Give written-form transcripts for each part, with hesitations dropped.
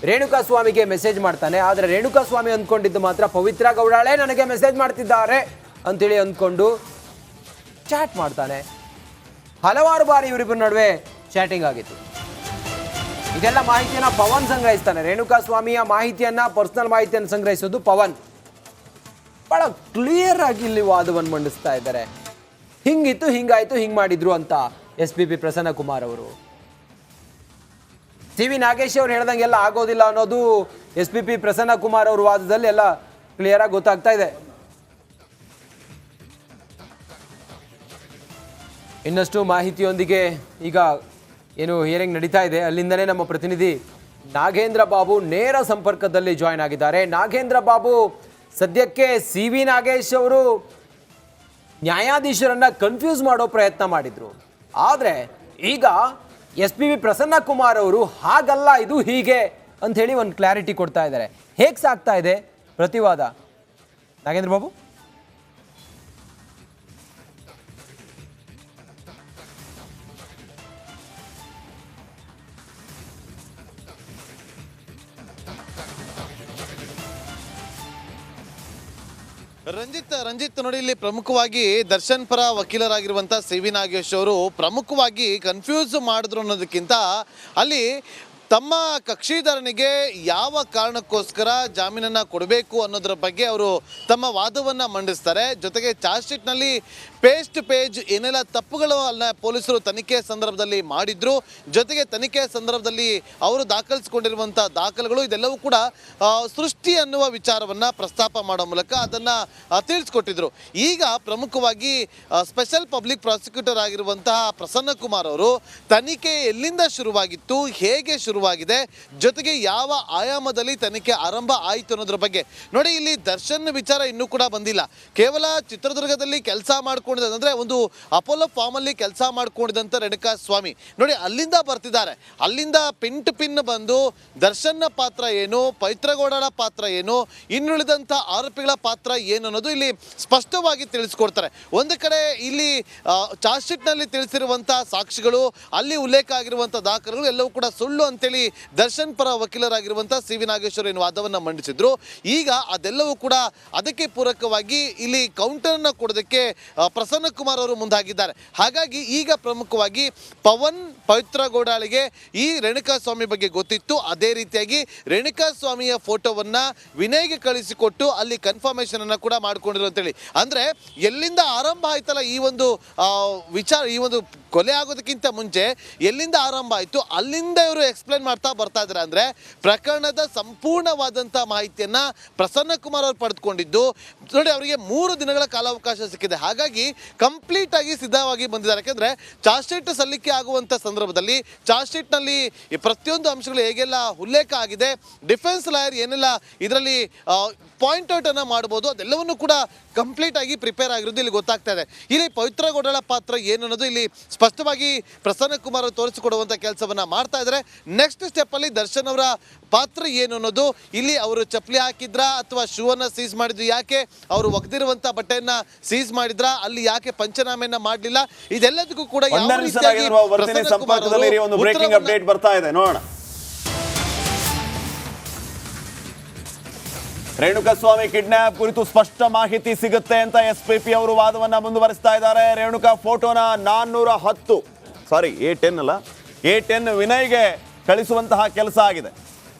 ರೇಣುಕಾಸ್ವಾಮಿಗೆ message ಮಾಡ್ತಾನೆ. ಆದರೆ ರೇಣುಕಾಸ್ವಾಮಿ ಅಂದ್ಕೊಂಡಿದ್ದು ಮಾತ್ರ ಪವಿತ್ರ ಗೌಡಾಳೆ ನನಗೆ ಮೆಸೇಜ್ ಮಾಡ್ತಿದ್ದಾರೆ ಅಂತೇಳಿ ಅಂದ್ಕೊಂಡು ಚಾಟ್ ಮಾಡ್ತಾನೆ. ಹಲವಾರು ಬಾರಿ ಇವರಿಬ್ಬರ ನಡುವೆ ಚಾಟಿಂಗ್ ಆಗಿತ್ತು. ಇದೆಲ್ಲ ಮಾಹಿತಿಯನ್ನ ಪವನ್ ಸಂಗ್ರಹಿಸ್ತಾನೆ. ರೇಣುಕಾಸ್ವಾಮಿಯ ಮಾಹಿತಿಯನ್ನ, ಪರ್ಸನಲ್ ಮಾಹಿತಿಯನ್ನು ಸಂಗ್ರಹಿಸೋದು ಪವನ್. ಬಹಳ ಕ್ಲಿಯರ್ ಆಗಿ ಇಲ್ಲಿ ವಾದವನ್ನು ಮಂಡಿಸ್ತಾ ಇದ್ದಾರೆ. ಹಿಂಗಿತ್ತು, ಹಿಂಗಾಯ್ತು, ಹಿಂಗ್ ಮಾಡಿದ್ರು ಅಂತ SPP ಪ್ರಸನ್ನ ಕುಮಾರ್ ಅವರು. TV ನಾಗೇಶ್ ಅವ್ರು ಹೇಳ್ದಂಗೆಲ್ಲ ಆಗೋದಿಲ್ಲ ಅನ್ನೋದು SPP ಪ್ರಸನ್ನ ಕುಮಾರ್ ಅವ್ರ ವಾದದಲ್ಲಿ ಎಲ್ಲ ಕ್ಲಿಯರ್ ಆಗಿ ಗೊತ್ತಾಗ್ತಾ ಇದೆ. ಇನ್ನಷ್ಟು ಮಾಹಿತಿಯೊಂದಿಗೆ ಈಗ ಏನು ಹಿಯರಿಂಗ್ ನಡೀತಾ ಇದೆ ಅಲ್ಲಿಂದನೇ ನಮ್ಮ ಪ್ರತಿನಿಧಿ ನಾಗೇಂದ್ರ ಬಾಬು ನೇರ ಸಂಪರ್ಕದಲ್ಲಿ ಜಾಯ್ನ್ ಆಗಿದ್ದಾರೆ. ನಾಗೇಂದ್ರ ಬಾಬು, ಸದ್ಯಕ್ಕೆ CV ನಾಗೇಶ್ ಅವರು ನ್ಯಾಯಾಧೀಶರನ್ನ ಕನ್ಫ್ಯೂಸ್ ಮಾಡೋ ಪ್ರಯತ್ನ ಮಾಡಿದ್ರು. ಆದರೆ ಈಗ SPP ಪ್ರಸನ್ನ ಕುಮಾರ್ ಅವರು ಹಾಗಲ್ಲ, ಇದು ಹೀಗೆ ಅಂತ ಹೇಳಿ ಒಂದು ಕ್ಲಾರಿಟಿ ಕೊಡ್ತಾ ಇದ್ದಾರೆ. ಹೇಗೆ ಸಾಗ್ತಾ ಇದೆ ಪ್ರತಿವಾದ ನಾಗೇಂದ್ರ ಬಾಬು? ರಂಜಿತ್ ನೋಡಿ, ಇಲ್ಲಿ ಪ್ರಮುಖವಾಗಿ ದರ್ಶನ್ ಪರ ವಕೀಲರಾಗಿರುವಂಥ CV ನಾಗೇಶ್ ಅವರು ಪ್ರಮುಖವಾಗಿ ಕನ್ಫ್ಯೂಸ್ ಮಾಡಿದ್ರು ಅನ್ನೋದಕ್ಕಿಂತ ಅಲ್ಲಿ ತಮ್ಮ ಕಕ್ಷಿದಾರನಿಗೆ ಯಾವ ಕಾರಣಕ್ಕೋಸ್ಕರ ಜಾಮೀನನ್ನು ಕೊಡಬೇಕು ಅನ್ನೋದ್ರ ಬಗ್ಗೆ ಅವರು ತಮ್ಮ ವಾದವನ್ನು ಮಂಡಿಸ್ತಾರೆ. ಜೊತೆಗೆ ಚಾರ್ಜ್ ಶೀಟ್ನಲ್ಲಿ ಪೇಜ್ ಟು ಪೇಜ್ ಏನೆಲ್ಲ ತಪ್ಪುಗಳು ಅಲ್ಲ ಪೊಲೀಸರು ತನಿಖೆ ಸಂದರ್ಭದಲ್ಲಿ ಮಾಡಿದ್ರು, ಜೊತೆಗೆ ತನಿಖೆ ಸಂದರ್ಭದಲ್ಲಿ ಅವರು ದಾಖಲಿಸಿಕೊಂಡಿರುವಂಥ ದಾಖಲೆಗಳು ಇದೆಲ್ಲವೂ ಕೂಡ ಸೃಷ್ಟಿ ಅನ್ನುವ ವಿಚಾರವನ್ನು ಪ್ರಸ್ತಾಪ ಮಾಡೋ ಮೂಲಕ ಅದನ್ನು ತಿಳಿಸ್ಕೊಟ್ಟಿದ್ರು. ಈಗ ಪ್ರಮುಖವಾಗಿ ಸ್ಪೆಷಲ್ ಪಬ್ಲಿಕ್ ಪ್ರಾಸಿಕ್ಯೂಟರ್ ಆಗಿರುವಂತಹ ಪ್ರಸನ್ನ ಕುಮಾರ್ ಅವರು ತನಿಖೆ ಎಲ್ಲಿಂದ ಶುರುವಾಗಿತ್ತು, ಹೇಗೆ ಶುರುವಾಗಿದೆ, ಜೊತೆಗೆ ಯಾವ ಆಯಾಮದಲ್ಲಿ ತನಿಖೆ ಆರಂಭ ಆಯಿತು ಅನ್ನೋದ್ರ ಬಗ್ಗೆ ನೋಡಿ. ಇಲ್ಲಿ ದರ್ಶನ್ ವಿಚಾರ ಇನ್ನೂ ಕೂಡ ಬಂದಿಲ್ಲ. ಕೇವಲ ಚಿತ್ರದುರ್ಗದಲ್ಲಿ ಕೆಲಸ ಮಾಡ್ಕೊಂಡಿದ್ದ ಅಂದರೆ ಒಂದು ಅಪೋಲೋ ಫಾರ್ಮಲ್ಲಿ ಕೆಲಸ ಮಾಡ್ಕೊಂಡಿದ್ದಂಥ ರೇಣುಕಾಸ್ವಾಮಿ ನೋಡಿ ಅಲ್ಲಿಂದ ಬರ್ತಿದ್ದಾರೆ. ಅಲ್ಲಿಂದ ಪಿನ್ ಟು ಪಿನ್ ಬಂದು ದರ್ಶನ್ನ ಪಾತ್ರ ಏನು, ಪವಿತ್ರಗೌಡರ ಪಾತ್ರ ಏನು, ಇನ್ನುಳಿದಂಥ ಆರೋಪಿಗಳ ಪಾತ್ರ ಏನು ಅನ್ನೋದು ಇಲ್ಲಿ ಸ್ಪಷ್ಟವಾಗಿ ತಿಳಿಸ್ಕೊಡ್ತಾರೆ. ಒಂದು ಕಡೆ ಇಲ್ಲಿ ಚಾರ್ಜ್ ಶೀಟ್ನಲ್ಲಿ ತಿಳಿಸಿರುವಂಥ ಸಾಕ್ಷಿಗಳು, ಅಲ್ಲಿ ಉಲ್ಲೇಖ ಆಗಿರುವಂಥ ದಾಖಲೆಗಳು ಎಲ್ಲವೂ ಕೂಡ ಸುಳ್ಳು ಅಂತೇಳಿ ದರ್ಶನ್ ಪರ ವಕೀಲರಾಗಿರುವಂಥ CV ನಾಗೇಶ್ವರ ಏನು ವಾದವನ್ನು ಮಂಡಿಸಿದ್ರು. ಈಗ ಅದೆಲ್ಲವೂ ಕೂಡ ಅದಕ್ಕೆ ಪೂರಕವಾಗಿ ಇಲ್ಲಿ ಕೌಂಟರ್ನ ಕೊಡೋದಕ್ಕೆ ಪ್ರಸನ್ನ ಕುಮಾರ್ ಅವರು ಮುಂದಾಗಿದ್ದಾರೆ. ಹಾಗಾಗಿ ಈಗ ಪ್ರಮುಖವಾಗಿ ಪವಿತ್ರ ಗೌಡಾಳಿಗೆ ಈ ರೇಣುಕಾಸ್ವಾಮಿ ಬಗ್ಗೆ ಗೊತ್ತಿತ್ತು. ಅದೇ ರೀತಿಯಾಗಿ ರೇಣುಕಾಸ್ವಾಮಿಯ ಫೋಟೋವನ್ನು ವಿನಯ್ಗೆ ಕಳಿಸಿಕೊಟ್ಟು ಅಲ್ಲಿ ಕನ್ಫರ್ಮೇಷನ್ ಅನ್ನು ಕೂಡ ಮಾಡ್ಕೊಂಡಿರು ಅಂತೇಳಿ. ಅಂದರೆ ಎಲ್ಲಿಂದ ಆರಂಭ ಆಯ್ತಲ್ಲ ಈ ಒಂದು ವಿಚಾರ, ಈ ಒಂದು ಕೊಲೆ ಆಗೋದಕ್ಕಿಂತ ಮುಂಚೆ ಎಲ್ಲಿಂದ ಆರಂಭ ಆಯಿತು ಅಲ್ಲಿಂದ ಇವರು ಎಕ್ಸ್ಪ್ಲೇನ್ ಮಾಡ್ತಾ ಬರ್ತಾ ಇದ್ದಾರೆ. ಅಂದರೆ ಪ್ರಕರಣದ ಸಂಪೂರ್ಣವಾದಂಥ ಮಾಹಿತಿಯನ್ನು ಪ್ರಸನ್ನ ಕುಮಾರ್ ಅವರು ಪಡೆದುಕೊಂಡಿದ್ದು ನೋಡಿ, ಅವರಿಗೆ 3 ದಿನಗಳ ಕಾಲಾವಕಾಶ ಸಿಕ್ಕಿದೆ. ಹಾಗಾಗಿ ಕಂಪ್ಲೀಟ್ ಆಗಿ ಸಿದ್ಧವಾಗಿ ಬಂದಿದ್ದಾರೆ. ಯಾಕೆಂದರೆ ಚಾರ್ಜ್ ಶೀಟ್ ಸಲ್ಲಿಕೆ ಆಗುವಂಥ ಸಂದರ್ಭದಲ್ಲಿ ಚಾರ್ಜ್ ಶೀಟ್ನಲ್ಲಿ ಪ್ರತಿಯೊಂದು ಅಂಶಗಳು ಹೇಗೆಲ್ಲ ಉಲ್ಲೇಖ ಆಗಿದೆ, ಡಿಫೆನ್ಸ್ ಲಾಯರ್ ಏನೆಲ್ಲ ಇದರಲ್ಲಿ ಪಾಯಿಂಟ್ ಔಟ್ ಅನ್ನು ಮಾಡ್ಬೋದು, ಅದೆಲ್ಲವನ್ನು ಕೂಡ ಕಂಪ್ಲೀಟ್ ಆಗಿ ಪ್ರಿಪೇರ್ ಆಗಿರೋದು ಇಲ್ಲಿ ಗೊತ್ತಾಗ್ತಾ ಇದೆ. ಇಲ್ಲಿ ಪವಿತ್ರ ಗೌಡಳ ಪಾತ್ರ ಏನು ಅನ್ನೋದು ಇಲ್ಲಿ ಸ್ಪಷ್ಟವಾಗಿ ಪ್ರಸನ್ನ ಕುಮಾರ್ ಅವರು ತೋರಿಸಿಕೊಡುವಂಥ ಕೆಲಸವನ್ನು ಮಾಡ್ತಾ ಇದ್ದಾರೆ. ನೆಕ್ಸ್ಟ್ ಸ್ಟೆಪ್ಪಲ್ಲಿ ದರ್ಶನ್ ಅವರ ಪಾತ್ರ ಏನು ಅನ್ನೋದು, ಇಲ್ಲಿ ಅವರು ಚಪ್ಪಲಿ ಹಾಕಿದ್ರಾ ಅಥವಾ ಶೂ ಅನ್ನು ಸೀಸ್ ಮಾಡಿದ್ರು, ಯಾಕೆ ಅವರು ಒಗೆದಿರುವಂಥ ಬಟ್ಟೆಯನ್ನು ಸೀಸ್ ಮಾಡಿದ್ರ, ಅಲ್ಲಿ ಯಾಕೆ ಪಂಚನಾಮೆಯನ್ನ ಮಾಡಲಿಲ್ಲ, ಇದೆಲ್ಲದಕ್ಕೂ ಕೂಡ ಯಾವ ರೀತಿಯಾಗಿ ಸಂಪರ್ಕದಲ್ಲಿ ಒಂದು ಬ್ರೇಕಿಂಗ್ ಅಪ್ಡೇಟ್ ಬರ್ತಾ ಇದೆ, ನೋಡೋಣ. ರೇಣುಕಾಸ್ವಾಮಿ ಕಿಡ್ನಾಪ್ ಕುರಿತು ಸ್ಪಷ್ಟ ಮಾಹಿತಿ ಸಿಗುತ್ತೆ ಅಂತ SPP ಅವರು ವಾದವನ್ನ ಮುಂದುವರಿಸ್ತಾ ಇದ್ದಾರೆ. ರೇಣುಕಾ ಫೋಟೋನ 410 ವಿನಯ್ಗೆ ಕಳಿಸುವಂತಹ ಕೆಲಸ ಆಗಿದೆ.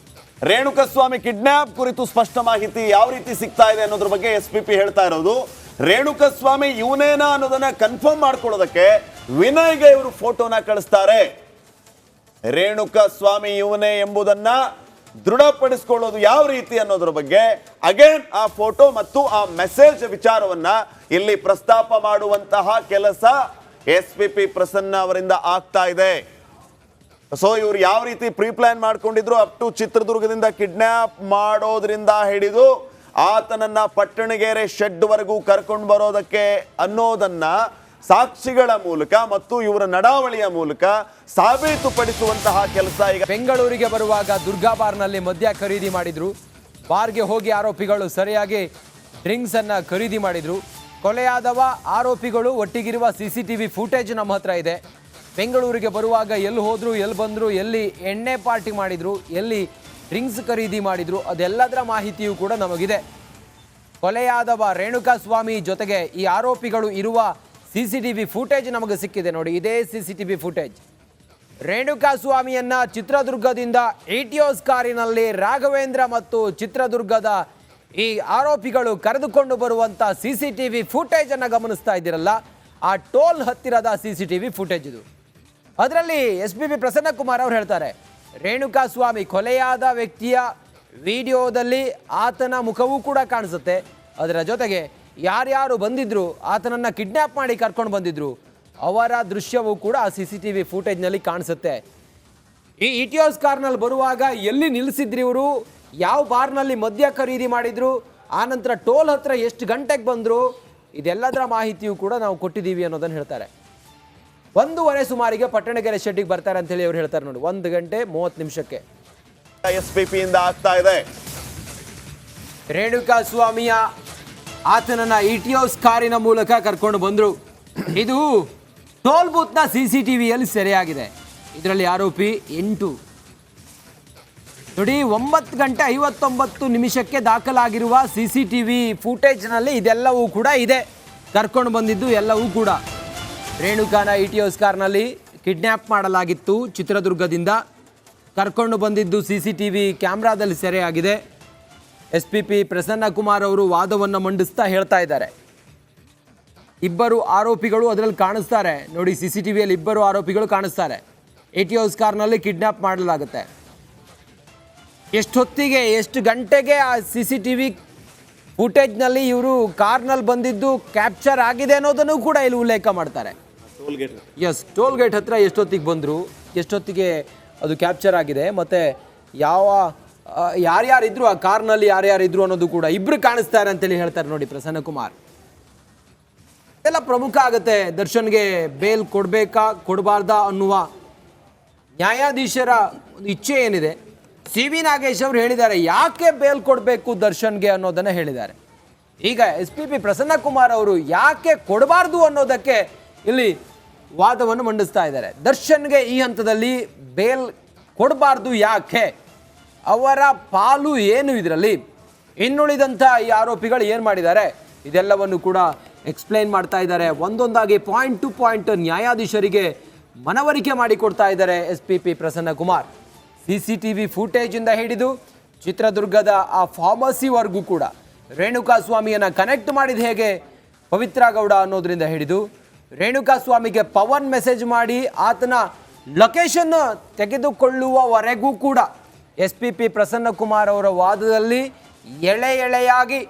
ರೇಣುಕಾಸ್ವಾಮಿ ಕಿಡ್ನಾಪ್ ಕುರಿತು ಸ್ಪಷ್ಟ ಮಾಹಿತಿ ಯಾವ ರೀತಿ ಸಿಗ್ತಾ ಇದೆ ಅನ್ನೋದ್ರ ಬಗ್ಗೆ SPP ಹೇಳ್ತಾ ಇರೋದು. ರೇಣುಕಾಸ್ವಾಮಿ ಇವನೇನಾ ಅನ್ನೋದನ್ನ ಕನ್ಫರ್ಮ್ ಮಾಡ್ಕೊಳ್ಳೋದಕ್ಕೆ ವಿನಯ್ಗೆ ಇವರು ಫೋಟೋನ ಕಳಿಸ್ತಾರೆ. ರೇಣುಕಾಸ್ವಾಮಿ ಇವನೇ ಎಂಬುದನ್ನ ದೃಢಪಡಿಸಿಕೊಳ್ಳೋದು ಯಾವ ರೀತಿ ಅನ್ನೋದ್ರ ಬಗ್ಗೆ ಅಗೇನ್ ಆ ಫೋಟೋ ಮತ್ತು ಆ ಮೆಸೇಜ್ ವಿಚಾರವನ್ನ ಇಲ್ಲಿ ಪ್ರಸ್ತಾಪ ಮಾಡುವಂತಹ ಕೆಲಸ SPP ಪ್ರಸನ್ನ ಅವರಿಂದ ಆಗ್ತಾ ಇದೆ. ಸೊ ಇವರು ಯಾವ ರೀತಿ ಪ್ರೀ ಪ್ಲಾನ್ ಮಾಡ್ಕೊಂಡಿದ್ರು, ಅಪ್ ಟು ಚಿತ್ರದುರ್ಗದಿಂದ ಕಿಡ್ನಾಪ್ ಮಾಡೋದ್ರಿಂದ ಹಿಡಿದು ಆತನನ್ನ ಪಟ್ಟಣಗೆರೆ ಶೆಡ್ ವರೆಗೂ ಕರ್ಕೊಂಡು ಬರೋದಕ್ಕೆ ಅನ್ನೋದನ್ನ ಸಾಕ್ಷಿಗಳ ಮೂಲಕ ಮತ್ತು ಇವರ ನಡಾವಳಿಯ ಮೂಲಕ ಸಾಬೀತುಪಡಿಸುವಂತಹ ಕೆಲಸ ಈಗ. ಬೆಂಗಳೂರಿಗೆ ಬರುವಾಗ ದುರ್ಗಾ ಬಾರ್ನಲ್ಲಿ ಮದ್ಯ ಖರೀದಿ ಮಾಡಿದ್ರು. ಬಾರ್ಗೆ ಹೋಗಿ ಆರೋಪಿಗಳು ಸರಿಯಾಗಿ ಡ್ರಿಂಕ್ಸ್ ಅನ್ನ ಖರೀದಿ ಮಾಡಿದ್ರು. ಕೊಲೆಯಾದವ, ಆರೋಪಿಗಳು ಒಟ್ಟಿಗಿರುವ CCTV ಫುಟೇಜ್ ನಮ್ಮ ಹತ್ರ ಇದೆ. ಬೆಂಗಳೂರಿಗೆ ಬರುವಾಗ ಎಲ್ಲಿ ಹೋದ್ರು, ಎಲ್ಲಿ ಬಂದ್ರು, ಎಲ್ಲಿ ಎಣ್ಣೆ ಪಾರ್ಟಿ ಮಾಡಿದ್ರು, ಎಲ್ಲಿ ಡ್ರಿಂಕ್ಸ್ ಖರೀದಿ ಮಾಡಿದ್ರು, ಅದೆಲ್ಲದರ ಮಾಹಿತಿಯೂ ಕೂಡ ನಮಗಿದೆ. ಕೊಲೆಯಾದವ ರೇಣುಕಾಸ್ವಾಮಿ ಜೊತೆಗೆ ಈ ಆರೋಪಿಗಳು ಇರುವ CCTV ಫುಟೇಜ್ ನಮಗೆ ಸಿಕ್ಕಿದೆ ನೋಡಿ. ಇದೇ CCTV ಫುಟೇಜ್. ರೇಣುಕಾಸ್ವಾಮಿಯನ್ನ ಚಿತ್ರದುರ್ಗದಿಂದ ಇಟಿಯೋಸ್ ಕಾರಿನಲ್ಲಿ ರಾಘವೇಂದ್ರ ಮತ್ತು ಚಿತ್ರದುರ್ಗದ ಈ ಆರೋಪಿಗಳು ಕರೆದುಕೊಂಡು ಬರುವಂಥ CCTV ಫುಟೇಜ್ ಅನ್ನು ಗಮನಿಸ್ತಾ ಇದ್ದೀರಲ್ಲ, ಆ ಟೋಲ್ ಹತ್ತಿರದ CCTV ಫುಟೇಜ್ ಇದು. ಅದರಲ್ಲಿ SPP ಪ್ರಸನ್ನಕುಮಾರ್ ಅವರು ಹೇಳ್ತಾರೆ, ರೇಣುಕಾಸ್ವಾಮಿ ಕೊಲೆಯಾದ ವ್ಯಕ್ತಿಯ ವಿಡಿಯೋದಲ್ಲಿ ಆತನ ಮುಖವೂ ಕೂಡ ಕಾಣಿಸುತ್ತೆ. ಅದರ ಜೊತೆಗೆ ಯಾರ್ಯಾರು ಬಂದಿದ್ರು, ಆತನನ್ನು ಕಿಡ್ನ್ಯಾಪ್ ಮಾಡಿ ಕರ್ಕೊಂಡು ಬಂದಿದ್ರು, ಅವರ ದೃಶ್ಯವೂ ಕೂಡ ಆ CCTV ಫುಟೇಜ್ನಲ್ಲಿ ಕಾಣಿಸುತ್ತೆ. ಈ ಇಟಿಯೋಸ್ ಕಾರ್ನಲ್ಲಿ ಬರುವಾಗ ಎಲ್ಲಿ ನಿಲ್ಲಿಸಿದ್ರಿ ಇವರು, ಯಾವ ಬಾರ್ನಲ್ಲಿ ಮದ್ಯ ಖರೀದಿ ಮಾಡಿದ್ರು, ಆನಂತರ ಟೋಲ್ ಹತ್ರ ಎಷ್ಟು ಗಂಟೆಗೆ ಬಂದರು, ಇದೆಲ್ಲದರ ಮಾಹಿತಿಯೂ ಕೂಡ ನಾವು ಕೊಟ್ಟಿದ್ದೀವಿ ಅನ್ನೋದನ್ನು ಹೇಳ್ತಾರೆ. 1:15 ಸುಮಾರಿಗೆ ಪಟ್ಟಣಗೆರೆ ಶೆಡ್ಡಿಗೆ ಬರ್ತಾರೆ ಅಂತ ಹೇಳಿ ಅವ್ರು ಹೇಳ್ತಾರೆ ನೋಡಿ. 1:30 SPP ಇಂದ ಆಗ್ತಾ ಇದೆ. ರೇಣುಕಾಸ್ವಾಮಿಯ ಆತನನ್ನ ಇಟಿಯೋಸ್ ಕಾರಿನ ಮೂಲಕ ಕರ್ಕೊಂಡು ಬಂದರು. ಇದು ಟೋಲ್ ಬೂತ್ನ CCTVಯಲ್ಲಿ ಸೆರೆಯಾಗಿದೆ. ಇದರಲ್ಲಿ ಆರೋಪಿ 8 ನೋಡಿ. 9:59 ದಾಖಲಾಗಿರುವ CCTV ಫುಟೇಜ್ನಲ್ಲಿ ಇದೆಲ್ಲವೂ ಕೂಡ ಇದೆ. ಕರ್ಕೊಂಡು ಬಂದಿದ್ದು ಎಲ್ಲವೂ ಕೂಡ ರೇಣುಕಾನ ಇಟಿಯೋಸ್ ಕಾರ್ನಲ್ಲಿ ಕಿಡ್ನ್ಯಾಪ್ ಮಾಡಲಾಗಿತ್ತು. ಚಿತ್ರದುರ್ಗದಿಂದ ಕರ್ಕೊಂಡು ಬಂದಿದ್ದು CCTV ಕ್ಯಾಮ್ರಾದಲ್ಲಿ ಸೆರೆಯಾಗಿದೆ. SPP ಪ್ರಸನ್ನಕುಮಾರ್ ಅವರು ವಾದವನ್ನು ಮಂಡಿಸ್ತಾ ಹೇಳ್ತಾ ಇದ್ದಾರೆ, ಇಬ್ಬರು ಆರೋಪಿಗಳು ಅದರಲ್ಲಿ ಕಾಣಿಸ್ತಾರೆ ನೋಡಿ. CCTVಯಲ್ಲಿ ಇಬ್ಬರು ಆರೋಪಿಗಳು ಕಾಣಿಸ್ತಾರೆ. ಇಟಿಯೋಸ್ ಕಾರ್ನಲ್ಲಿ ಕಿಡ್ನ್ಯಾಪ್ ಮಾಡಲಾಗುತ್ತೆ. ಎಷ್ಟೊತ್ತಿಗೆ ಎಷ್ಟು ಗಂಟೆಗೆ ಆ CCTV ಫುಟೇಜ್ನಲ್ಲಿ ಇವರು ಕಾರ್ನಲ್ಲಿ ಬಂದಿದ್ದು ಕ್ಯಾಪ್ಚರ್ ಆಗಿದೆ ಅನ್ನೋದನ್ನು ಕೂಡ ಇಲ್ಲಿ ಉಲ್ಲೇಖ ಮಾಡ್ತಾರೆ. ಟೋಲ್ ಗೇಟ್ ಹತ್ರ ಎಷ್ಟೊತ್ತಿಗೆ ಬಂದರು, ಎಷ್ಟೊತ್ತಿಗೆ ಅದು ಕ್ಯಾಪ್ಚರ್ ಆಗಿದೆ, ಮತ್ತು ಯಾರ್ಯಾರಿದ್ರು ಆ ಕಾರ್ನಲ್ಲಿ ಯಾರ್ಯಾರಿದ್ರು ಅನ್ನೋದು ಕೂಡ ಇಬ್ಬರು ಕಾಣಿಸ್ತಾರೆ ಅಂತೇಳಿ ಹೇಳ್ತಾರೆ ನೋಡಿ ಪ್ರಸನ್ನಕುಮಾರ್. ಎಲ್ಲ ಪ್ರಮುಖ ಆಗುತ್ತೆ. ದರ್ಶನ್ಗೆ ಬೇಲ್ ಕೊಡಬೇಕಾ ಕೊಡಬಾರ್ದಾ ಅನ್ನುವ ನ್ಯಾಯಾಧೀಶರ ಇಚ್ಛೆ ಏನಿದೆ, CV ನಾಗೇಶ್ ಅವರು ಹೇಳಿದ್ದಾರೆ ಯಾಕೆ ಬೇಲ್ ಕೊಡಬೇಕು ದರ್ಶನ್ಗೆ ಅನ್ನೋದನ್ನು ಹೇಳಿದ್ದಾರೆ. ಈಗ SPP ಪ್ರಸನ್ನಕುಮಾರ್ ಅವರು ಯಾಕೆ ಕೊಡಬಾರ್ದು ಅನ್ನೋದಕ್ಕೆ ಇಲ್ಲಿ ವಾದವನ್ನು ಮಂಡಿಸ್ತಾ ಇದ್ದಾರೆ. ದರ್ಶನ್ಗೆ ಈ ಹಂತದಲ್ಲಿ ಬೇಲ್ ಕೊಡಬಾರ್ದು ಯಾಕೆ, ಅವರ ಪಾಲು ಏನು ಇದರಲ್ಲಿ, ಇನ್ನುಳಿದಂಥ ಈ ಆರೋಪಿಗಳು ಏನು ಮಾಡಿದ್ದಾರೆ, ಇದೆಲ್ಲವನ್ನು ಕೂಡ ಎಕ್ಸ್ಪ್ಲೈನ್ ಮಾಡ್ತಾ ಇದ್ದಾರೆ. ಒಂದೊಂದಾಗಿ ಪಾಯಿಂಟ್ ಟು ಪಾಯಿಂಟ್ ನ್ಯಾಯಾಧೀಶರಿಗೆ ಮನವರಿಕೆ ಮಾಡಿಕೊಡ್ತಾ ಇದ್ದಾರೆ SPP ಪ್ರಸನ್ನಕುಮಾರ್. CCTV ಫುಟೇಜಿಂದ ಹಿಡಿದು ಚಿತ್ರದುರ್ಗದ ಆ ಫಾರ್ಮಸಿವರೆಗೂ ಕೂಡ ರೇಣುಕಾಸ್ವಾಮಿಯನ್ನು ಕನೆಕ್ಟ್ ಮಾಡಿದ ಹೇಗೆ ಪವಿತ್ರ ಗೌಡ ಅನ್ನೋದ್ರಿಂದ ಹಿಡಿದು ರೇಣುಕಾಸ್ವಾಮಿಗೆ ಪವನ್ ಮೆಸೇಜ್ ಮಾಡಿ ಆತನ ಲೊಕೇಶನ್ ತೆಗೆದುಕೊಳ್ಳುವವರೆಗೂ ಕೂಡ SPP ಪ್ರಸನ್ನಕುಮಾರ್ ಅವರ ವಾದದಲ್ಲಿ ಎಳೆಯಾಗಿ